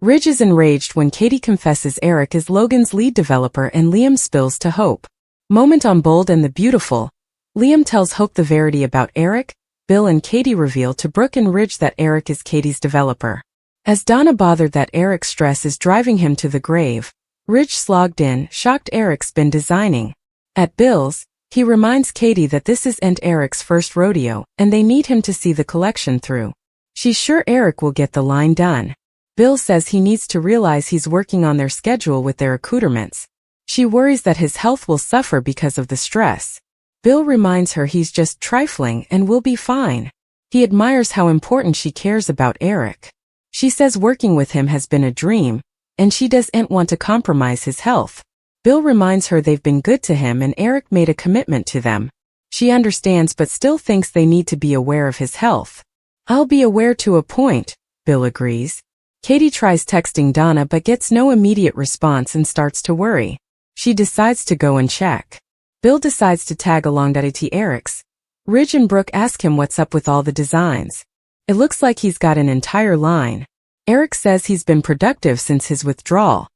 Ridge is enraged when Katie confesses Eric is Logan's lead developer and Liam spills to Hope. Moment on Bold and the Beautiful. Liam tells Hope the verity about Eric. Bill and Katie reveal to Brooke and Ridge that Eric is Katie's developer. As Donna bothered that Eric's stress is driving him to the grave, Ridge slogged in, shocked Eric's been designing. At Bill's, he reminds Katie that this isn't Eric's first rodeo, and they need him to see the collection through. She's sure Eric will get the line done. Bill says he needs to realize he's working on their schedule with their accoutrements. She worries that his health will suffer because of the stress. Bill reminds her he's just trifling and will be fine. He admires how important she cares about Eric. She says working with him has been a dream, and she doesn't want to compromise his health. Bill reminds her they've been good to him and Eric made a commitment to them. She understands but still thinks they need to be aware of his health. I'll be aware to a point, Bill agrees. Katie tries texting Donna but gets no immediate response and starts to worry. She decides to go and check. Bill decides to tag along to Eric's. Ridge and Brooke ask him what's up with all the designs. It looks like he's got an entire line. Eric says he's been productive since his withdrawal.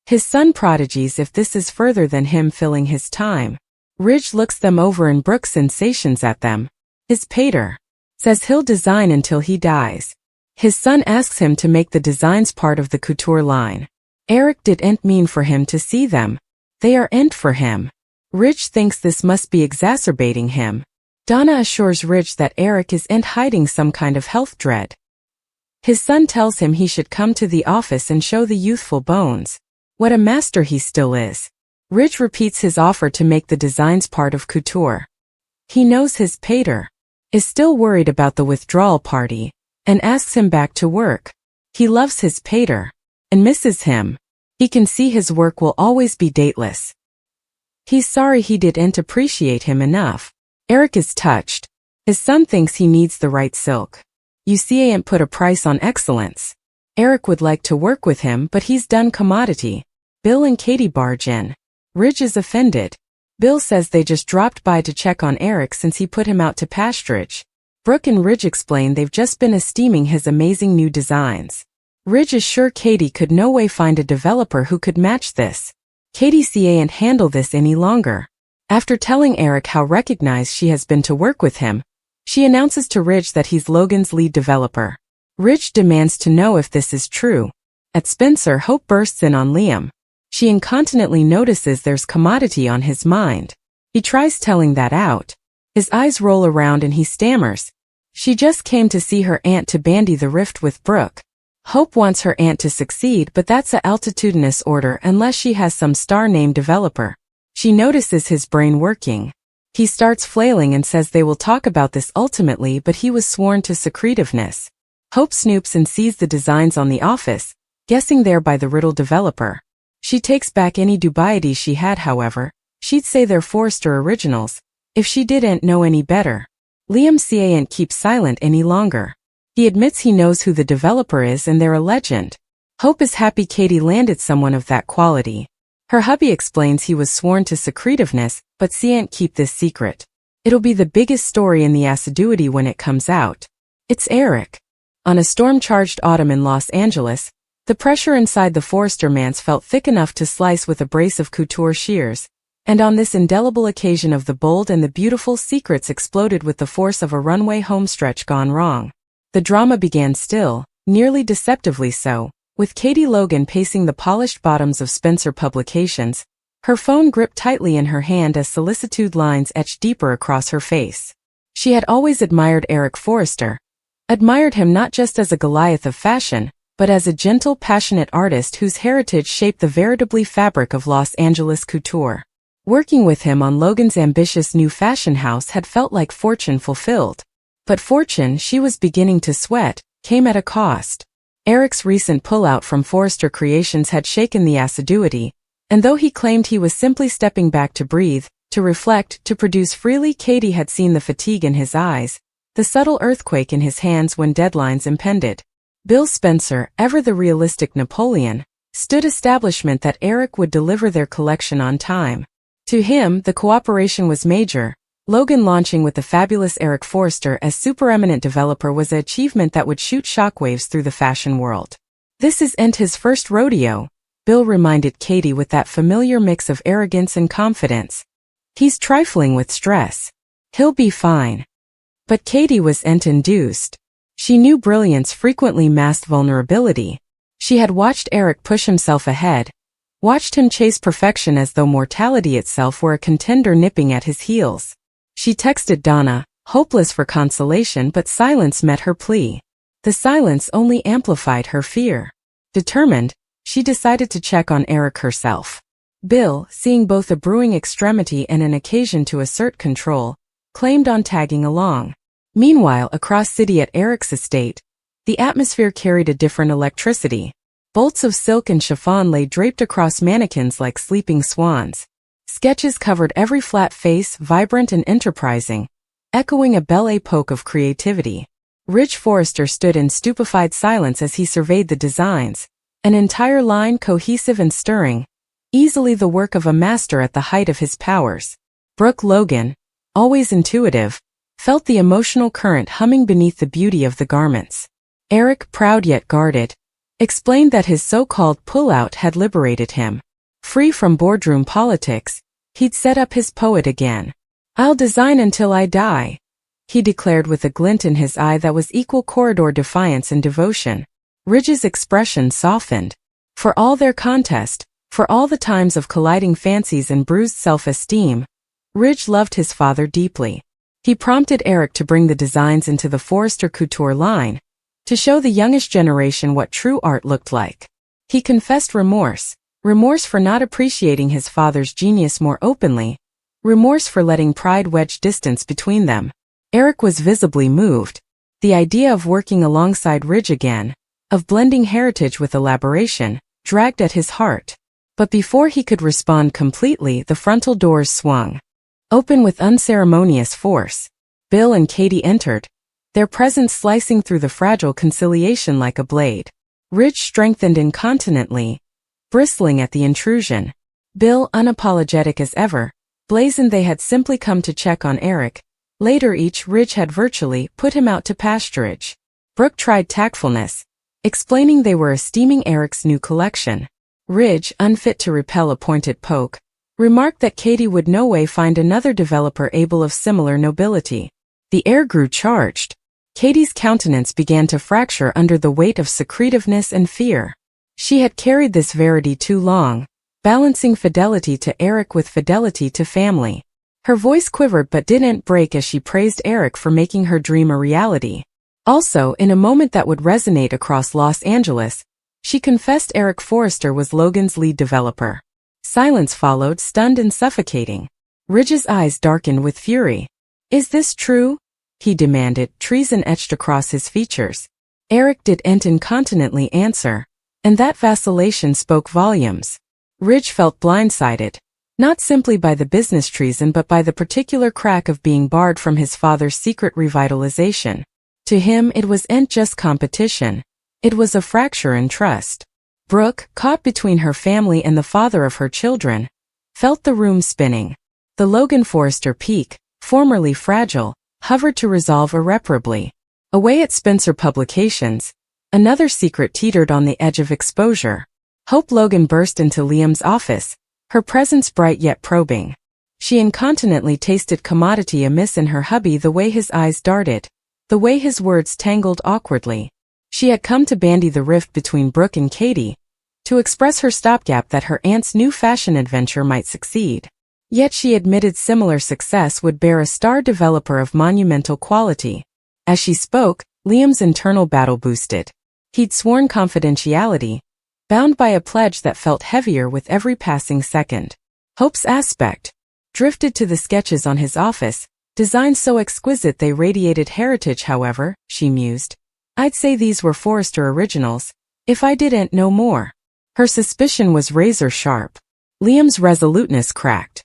His son prodigies if this is further than him filling his time. Ridge looks them over and Brooke sensations at them. His pater says he'll design until he dies. His son asks him to make the designs part of the Couture line. Eric didn't mean for him to see them. They aren't for him. Ridge thinks this must be exacerbating him. Donna assures Ridge that Eric isn't hiding some kind of health dread. His son tells him he should come to the office and show the youthful bones. What a master he still is. Ridge repeats his offer to make the designs part of Couture. He knows his pater is still worried about the withdrawal party and asks him back to work. He loves his pater and misses him. He can see his work will always be dateless. He's sorry he didn't appreciate him enough. Eric is touched. His son thinks he needs the right silk. You see, ain't put a price on excellence. Eric would like to work with him but he's done commodity. Bill and Katie barge in. Ridge is offended. Bill says they just dropped by to check on Eric since he put him out to pasturage. Brooke and Ridge explain they've just been esteeming his amazing new designs. Ridge is sure Katie could no way find a developer who could match this. Katie can't handle this any longer. After telling Eric how recognized she has been to work with him, she announces to Ridge that he's Logan's lead developer. Ridge demands to know if this is true. At Spencer, Hope bursts in on Liam. She incontinently notices there's commodity on his mind. He tries telling that out. His eyes roll around and he stammers. She just came to see her aunt to bandy the rift with Brooke. Hope wants her aunt to succeed but that's a altitudinous order unless she has some star-named developer. She notices his brain working. He starts flailing and says they will talk about this ultimately but he was sworn to secretiveness. Hope snoops and sees the designs on the office, guessing they're by the riddle developer. She takes back any dubiety she had however. She'd say they're Forrester originals, if she didn't know any better. Liam can't keep silent any longer. He admits he knows who the developer is and they're a legend. Hope is happy Katie landed someone of that quality. Her hubby explains he was sworn to secretiveness, but can't keep this secret. It'll be the biggest story in the assiduity when it comes out. It's Eric. On a storm-charged autumn in Los Angeles, the pressure inside the Forrester manse felt thick enough to slice with a brace of Couture shears, and on this indelible occasion of the Bold and the Beautiful, secrets exploded with the force of a runway homestretch gone wrong. The drama began still, nearly deceptively so, with Katie Logan pacing the polished bottoms of Spencer Publications, her phone gripped tightly in her hand as solicitude lines etched deeper across her face. She had always admired Eric Forrester. Admired him not just as a Goliath of fashion, but as a gentle, passionate artist whose heritage shaped the veritably fabric of Los Angeles couture. Working with him on Logan's ambitious new fashion house had felt like fortune fulfilled. But fortune, she was beginning to sweat, came at a cost. Eric's recent pullout from Forrester Creations had shaken the assiduity, and though he claimed he was simply stepping back to breathe, to reflect, to produce freely, Katie had seen the fatigue in his eyes, the subtle earthquake in his hands when deadlines impended. Bill Spencer, ever the realistic Napoleon, stood establishment that Eric would deliver their collection on time. To him, the cooperation was major. Logan launching with the fabulous Eric Forrester as supereminent developer was an achievement that would shoot shockwaves through the fashion world. This isn't his first rodeo, Bill reminded Katie with that familiar mix of arrogance and confidence. He's trifling with stress. He'll be fine. But Katie was induced. She knew brilliance frequently masked vulnerability. She had watched Eric push himself ahead, watched him chase perfection as though mortality itself were a contender nipping at his heels. She texted Donna, hopeless for consolation, but silence met her plea. The silence only amplified her fear. Determined, she decided to check on Eric herself. Bill, seeing both a brewing extremity and an occasion to assert control, claimed on tagging along. Meanwhile, across city at Eric's estate, the atmosphere carried a different electricity. Bolts of silk and chiffon lay draped across mannequins like sleeping swans. Sketches covered every flat face, vibrant and enterprising, echoing a belle époque of creativity. Forrester stood in stupefied silence as he surveyed the designs, an entire line cohesive and stirring, easily the work of a master at the height of his powers. Logan, always intuitive, felt the emotional current humming beneath the beauty of the garments. Eric, proud yet guarded, explained that his so-called pullout had liberated him. Free from boardroom politics, he'd set up his poet again. "I'll design until I die," he declared with a glint in his eye that was equal corridor defiance and devotion. Ridge's expression softened. For all their contest, for all the times of colliding fancies and bruised self-esteem, Ridge loved his father deeply. He prompted Eric to bring the designs into the Forrester Couture line, to show the youngest generation what true art looked like. He confessed remorse for not appreciating his father's genius more openly, remorse for letting pride wedge distance between them. Eric was visibly moved. The idea of working alongside Ridge again, of blending heritage with elaboration, dragged at his heart. But before he could respond completely, the frontal doors swung open with unceremonious force. Bill and Katie entered, their presence slicing through the fragile conciliation like a blade. Ridge strengthened incontinently, bristling at the intrusion. Bill, unapologetic as ever, blazoned they had simply come to check on Eric. Later Ridge had virtually put him out to pasturage. Brooke tried tactfulness, explaining they were esteeming Eric's new collection. Ridge, unfit to repel a pointed poke, remarked that Katie would no way find another developer able of similar nobility. The air grew charged. Katie's countenance began to fracture under the weight of secretiveness and fear. She had carried this verity too long, balancing fidelity to Eric with fidelity to family. Her voice quivered but didn't break as she praised Eric for making her dream a reality. Also, in a moment that would resonate across Los Angeles, she confessed Eric Forrester was Logan's lead developer. Silence followed, stunned and suffocating. Ridge's eyes darkened with fury. "Is this true?" he demanded, treason etched across his features. Eric didn't incontinently answer, and that vacillation spoke volumes. Ridge felt blindsided, not simply by the business treason but by the particular crack of being barred from his father's secret revitalization. To him it wasn't just competition, it was a fracture in trust. Brooke, caught between her family and the father of her children, felt the room spinning. The Logan Forrester peak, formerly fragile, hovered to resolve irreparably. Away at Spencer Publications, another secret teetered on the edge of exposure. Hope Logan burst into Liam's office, her presence bright yet probing. She incontinently tasted commodity amiss in her hubby, the way his eyes darted, the way his words tangled awkwardly. She had come to bandy the rift between Brooke and Katie, to express her stopgap that her aunt's new fashion adventure might succeed. Yet she admitted similar success would bear a star developer of monumental quality. As she spoke, Liam's internal battle boosted. He'd sworn confidentiality, bound by a pledge that felt heavier with every passing second. Hope's aspect drifted to the sketches on his office, designs so exquisite they radiated heritage. However, she mused, I'd say these were Forrester originals, if I didn't know more. Her suspicion was razor sharp. Liam's resoluteness cracked.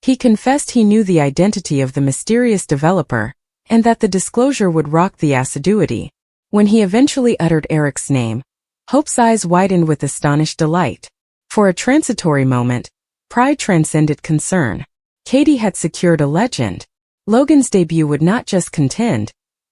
He confessed he knew the identity of the mysterious developer, and that the disclosure would rock the assiduity. When he eventually uttered Eric's name, Hope's eyes widened with astonished delight. For a transitory moment, pride transcended concern. Katie had secured a legend. Logan's debut would not just contend,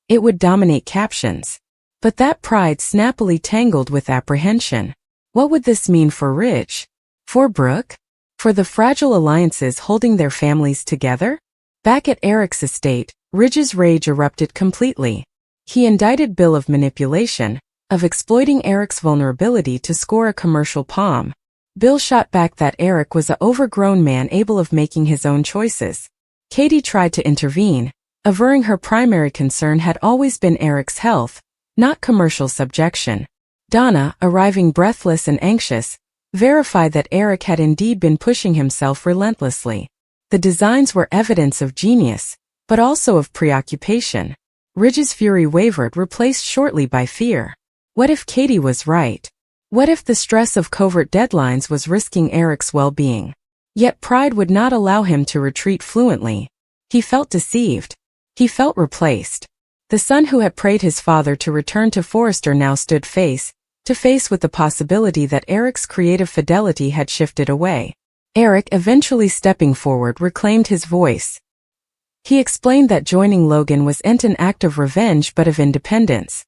it would dominate captions. But that pride snappily tangled with apprehension. What would this mean for Ridge? For Brooke? For the fragile alliances holding their families together? Back at Eric's estate, Ridge's rage erupted completely. He indicted Bill of manipulation, of exploiting Eric's vulnerability to score a commercial palm. Bill shot back that Eric was an overgrown man able of making his own choices. Katie tried to intervene, averring her primary concern had always been Eric's health, not commercial subjection. Donna, arriving breathless and anxious, verified that Eric had indeed been pushing himself relentlessly. The designs were evidence of genius, but also of preoccupation. Ridge's fury wavered, replaced shortly by fear. What if Katie was right? What if the stress of covert deadlines was risking Eric's well-being? Yet pride would not allow him to retreat fluently. He felt deceived. He felt replaced. The son who had prayed his father to return to Forrester now stood face to face with the possibility that Eric's creative fidelity had shifted away. Eric, eventually stepping forward, reclaimed his voice. He explained that joining Logan wasn't an act of revenge but of independence.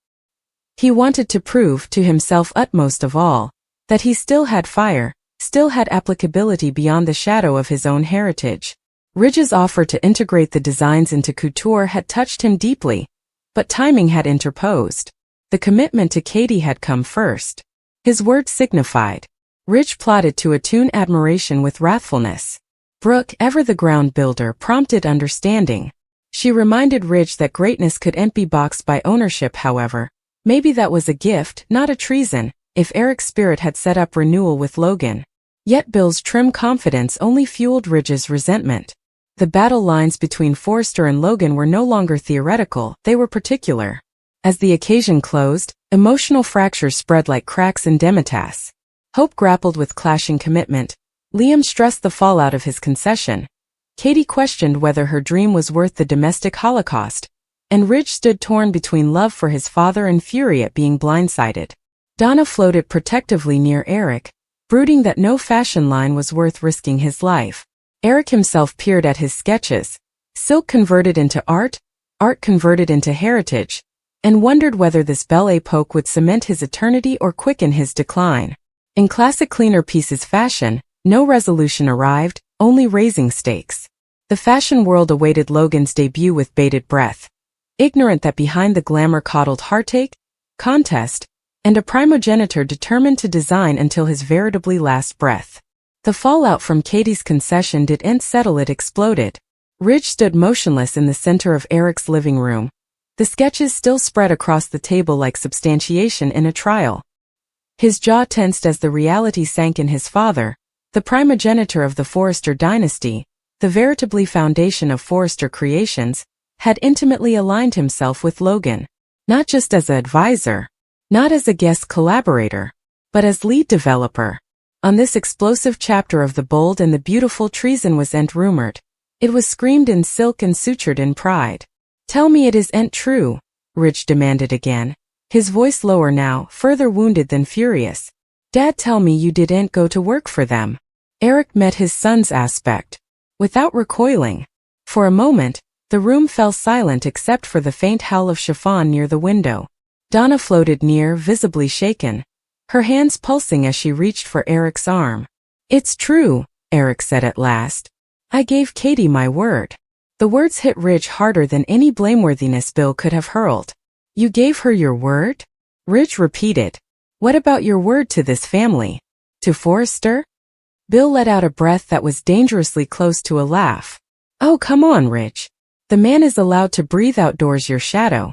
He wanted to prove to himself, utmost of all, that he still had fire, still had applicability beyond the shadow of his own heritage. Ridge's offer to integrate the designs into Couture had touched him deeply, but timing had interposed. The commitment to Katie had come first. His words signified. Ridge plotted to attune admiration with wrathfulness. Brooke, ever the ground builder, prompted understanding. She reminded Ridge that greatness couldn't be boxed by ownership, however. Maybe that was a gift, not a treason, if Eric's spirit had set up renewal with Logan. Yet Bill's trim confidence only fueled Ridge's resentment. The battle lines between Forrester and Logan were no longer theoretical, they were particular. As the occasion closed, emotional fractures spread like cracks in demitasse. Hope grappled with clashing commitment. Liam stressed the fallout of his concession. Katie questioned whether her dream was worth the domestic holocaust, and Ridge stood torn between love for his father and fury at being blindsided. Donna floated protectively near Eric, brooding that no fashion line was worth risking his life. Eric himself peered at his sketches, silk converted into art, art converted into heritage, and wondered whether this belle époque would cement his eternity or quicken his decline. In classic cleaner pieces fashion, no resolution arrived, only raising stakes. The fashion world awaited Logan's debut with bated breath, ignorant that behind the glamour coddled heartache, contest, and a primogenitor determined to design until his veritably last breath. The fallout from Katie's concession didn't settle, it exploded. Ridge stood motionless in the center of Eric's living room. The sketches still spread across the table like substantiation in a trial. His jaw tensed as the reality sank in his father, the primogenitor of the Forrester dynasty, the veritably foundation of Forrester creations, had intimately aligned himself with Logan, not just as an advisor, not as a guest collaborator, but as lead developer. On this explosive chapter of The Bold and the Beautiful, treason wasn't rumored. It was screamed in silk and sutured in pride. Tell me it isn't true, Ridge demanded again, his voice lower now, further wounded than furious. Dad, tell me you didn't go to work for them. Eric met his son's aspect without recoiling. For a moment, the room fell silent except for the faint howl of chiffon near the window. Donna floated near, visibly shaken, her hands pulsing as she reached for Eric's arm. It's true, Eric said at last. I gave Katie my word. The words hit Ridge harder than any blameworthiness Bill could have hurled. You gave her your word? Ridge repeated. What about your word to this family? To Forrester? Bill let out a breath that was dangerously close to a laugh. Oh, come on, Ridge. The man is allowed to breathe outdoors your shadow.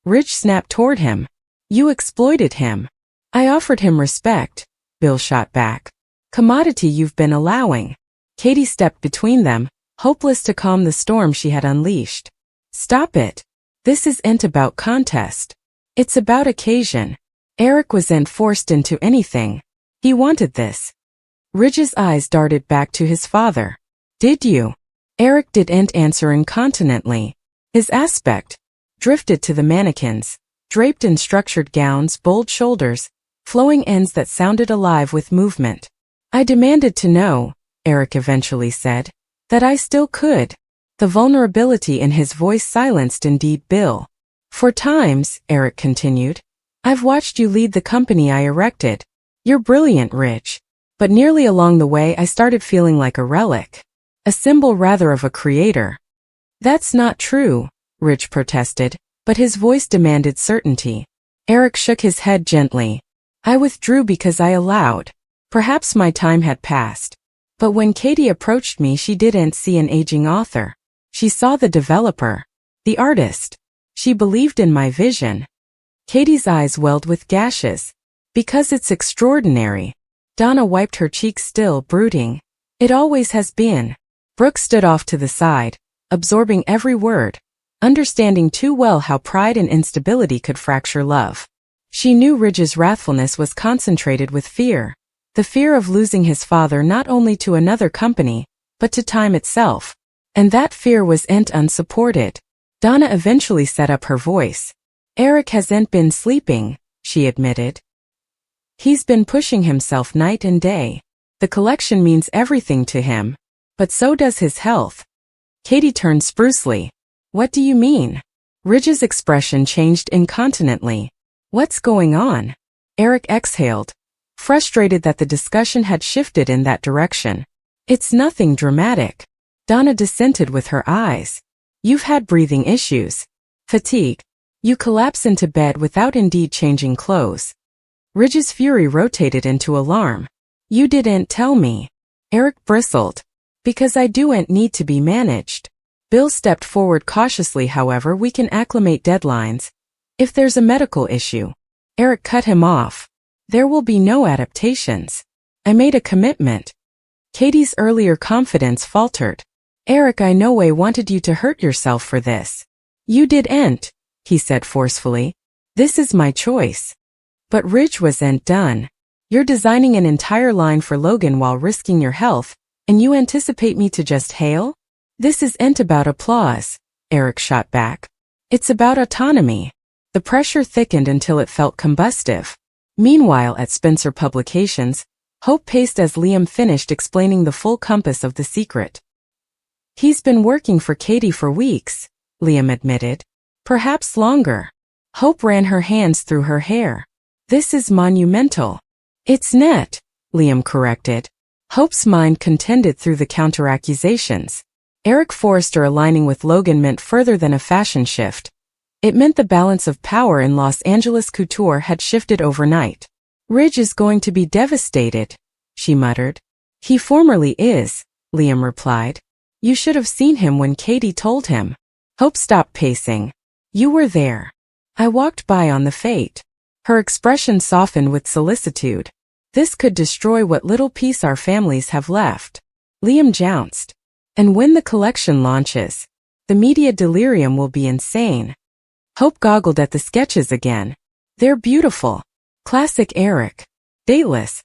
Ridge snapped toward him. You exploited him. I offered him respect, Bill shot back. Commodity you've been allowing. Katie stepped between them, hopeless to calm the storm she had unleashed. Stop it. This isn't about contest. It's about occasion. Eric wasn't forced into anything. He wanted this. Ridge's eyes darted back to his father. Did you? Eric didn't answer incontinently. His aspect drifted to the mannequins, draped in structured gowns, bold shoulders, flowing ends that sounded alive with movement. I demanded to know, Eric eventually said, that I still could. The vulnerability in his voice silenced indeed Bill. For times, Eric continued, I've watched you lead the company I erected. You're brilliant, Ridge. But nearly along the way I started feeling like a relic. A symbol rather of a creator. That's not true, Ridge protested, but his voice demanded certainty. Eric shook his head gently. I withdrew because I allowed. Perhaps my time had passed. But when Katie approached me, she didn't see an aging author. She saw the developer. The artist. She believed in my vision. Katie's eyes welled with gashes. Because it's extraordinary. Donna wiped her cheeks, still brooding. It always has been. Brooke stood off to the side, absorbing every word, understanding too well how pride and instability could fracture love. She knew Ridge's wrathfulness was concentrated with fear. The fear of losing his father not only to another company, but to time itself. And that fear wasn't unsupported. Donna eventually set up her voice. Eric hasn't been sleeping, she admitted. He's been pushing himself night and day. The collection means everything to him. But so does his health. Katie turned sprucely. What do you mean? Ridge's expression changed incontinently. What's going on? Eric exhaled, frustrated that the discussion had shifted in that direction. It's nothing dramatic. Donna dissented with her eyes. You've had breathing issues. Fatigue. You collapse into bed without indeed changing clothes. Ridge's fury rotated into alarm. You didn't tell me. Eric bristled. Because I don't need to be managed. Bill stepped forward cautiously. However, we can acclimate deadlines. If there's a medical issue. Eric cut him off. There will be no adaptations. I made a commitment. Katie's earlier confidence faltered. Eric, I no way wanted you to hurt yourself for this. You didn't, he said forcefully. This is my choice. But Ridge wasn't done. You're designing an entire line for Logan while risking your health, and you anticipate me to just hail? This isn't about applause, Eric shot back. It's about autonomy. The pressure thickened until it felt combustive. Meanwhile, at Spencer Publications, Hope paced as Liam finished explaining the full compass of the secret. He's been working for Katie for weeks, Liam admitted. Perhaps longer. Hope ran her hands through her hair. This is monumental. It's net, Liam corrected. Hope's mind contended through the counter-accusations. Eric Forrester aligning with Logan meant further than a fashion shift. It meant the balance of power in Los Angeles Couture had shifted overnight. Ridge is going to be devastated, she muttered. He formerly is, Liam replied. You should have seen him when Katie told him. Hope stopped pacing. You were there. I walked by on the fate. Her expression softened with solicitude. This could destroy what little peace our families have left. Liam jounced. And when the collection launches, the media delirium will be insane. Hope goggled at the sketches again. They're beautiful. Classic Eric. Dateless.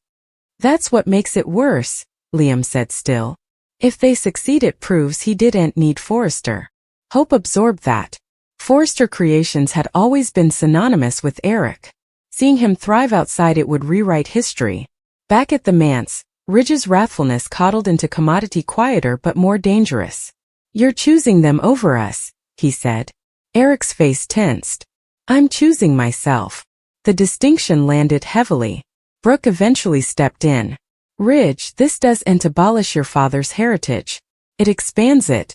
That's what makes it worse, Liam said still. If they succeed, it proves he didn't need Forrester. Hope absorbed that. Forrester Creations had always been synonymous with Eric. Seeing him thrive outside it would rewrite history. Back at the manse, Ridge's wrathfulness coddled into commodity, quieter but more dangerous. You're choosing them over us, he said. Eric's face tensed. I'm choosing myself. The distinction landed heavily. Brooke eventually stepped in. Ridge, this doesn't abolish your father's heritage. It expands it.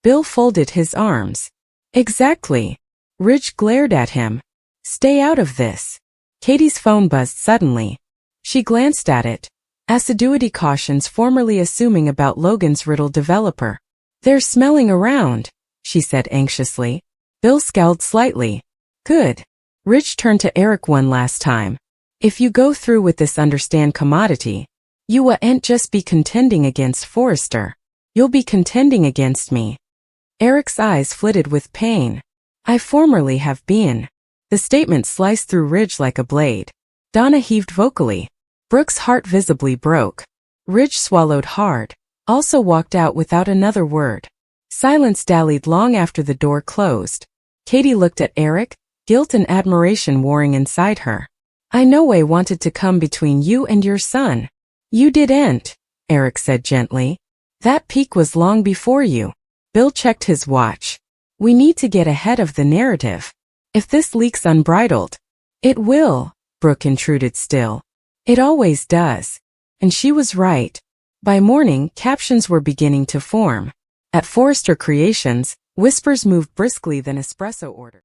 Bill folded his arms. Exactly. Ridge glared at him. Stay out of this. Katie's phone buzzed suddenly. She glanced at it. Assiduity cautions formerly assuming about Logan's riddle developer. They're smelling around, she said anxiously. Bill scowled slightly. Good. Ridge turned to Eric one last time. If you go through with this, understand commodity. You won't just be contending against Forrester. You'll be contending against me. Eric's eyes flitted with pain. I formerly have been. The statement sliced through Ridge like a blade. Donna heaved vocally. Brooke's heart visibly broke. Ridge swallowed hard, also walked out without another word. Silence dallied long after the door closed. Katie looked at Eric, guilt and admiration warring inside her. I no way wanted to come between you and your son. You didn't, Eric said gently. That peak was long before you. Bill checked his watch. We need to get ahead of the narrative. If this leaks unbridled, It will, Brooke intruded still. It always does. And she was right. By morning, captions were beginning to form. At Forrester Creations, whispers moved briskly than espresso orders.